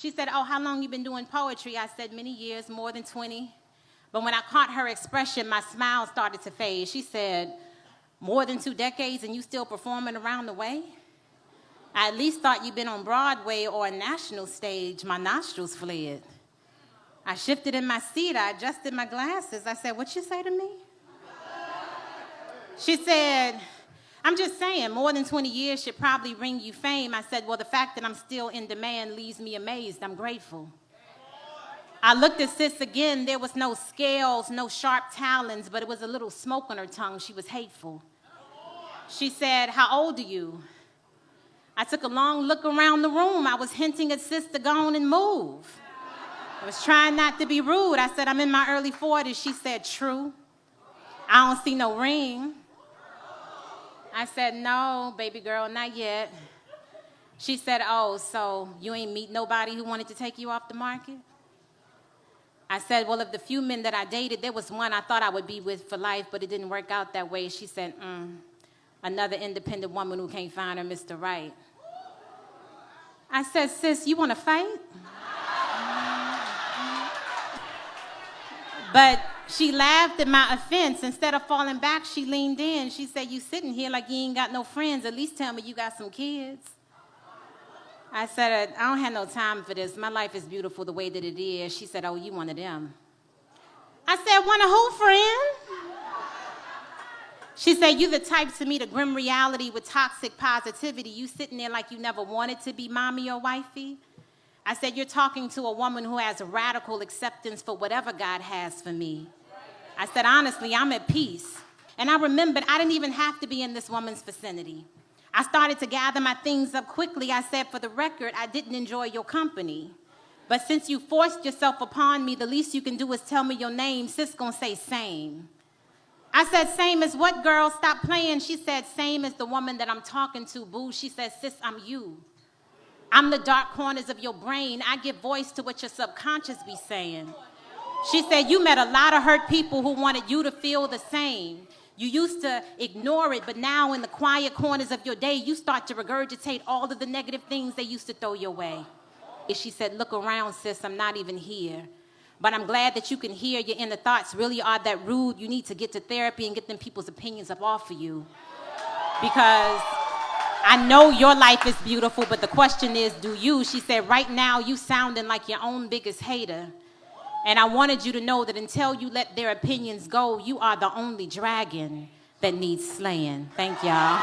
She said, oh, how long you been doing poetry? I said, many years, more than 20. But when I caught her expression, my smile started to fade. She said, more than 2 decades and you still performing around the way? I at least thought you'd been on Broadway or a national stage. My nostrils fled. I shifted in my seat. I adjusted my glasses. I said, what you say to me? She said, I'm just saying, more than 20 years should probably bring you fame. I said, well, the fact that I'm still in demand leaves me amazed. I'm grateful. I looked at sis again. There was no scales, no sharp talons, but it was a little smoke on her tongue. She was hateful. She said, how old are you? I took a long look around the room. I was hinting at sis to go on and move. I was trying not to be rude. I said, I'm in my early 40s. She said, true. I don't see no ring. I said, no, baby girl, not yet. She said, oh, so you ain't meet nobody who wanted to take you off the market? I said, well, of the few men that I dated, there was one I thought I would be with for life, but it didn't work out that way. She said, another independent woman who can't find her Mr. Right. I said, sis, you want to fight? But she laughed at my offense. Instead of falling back, she leaned in. She said, you sitting here like you ain't got no friends. At least tell me you got some kids. I said, I don't have no time for this. My life is beautiful the way that it is. She said, oh, you one of them. I said, one of who, friend? She said, you the type to meet a grim reality with toxic positivity. You sitting there like you never wanted to be mommy or wifey. I said, you're talking to a woman who has a radical acceptance for whatever God has for me. I said, honestly, I'm at peace. And I remembered I didn't even have to be in this woman's vicinity. I started to gather my things up quickly. I said, for the record, I didn't enjoy your company. But since you forced yourself upon me, the least you can do is tell me your name. Sis gonna say same. I said, same as what, girl? Stop playing. She said, same as the woman that I'm talking to, boo. She said, sis, I'm you. I'm the dark corners of your brain. I give voice to what your subconscious be saying. She said, you met a lot of hurt people who wanted you to feel the same. You used to ignore it, but now in the quiet corners of your day, you start to regurgitate all of the negative things they used to throw your way. And she said, look around, sis, I'm not even here. But I'm glad that you can hear your inner thoughts really are that rude. You need to get to therapy and get them people's opinions up off of you. Because I know your life is beautiful, but the question is, do you? She said, right now, you sounding like your own biggest hater. And I wanted you to know that until you let their opinions go, you are the only dragon that needs slaying. Thank y'all.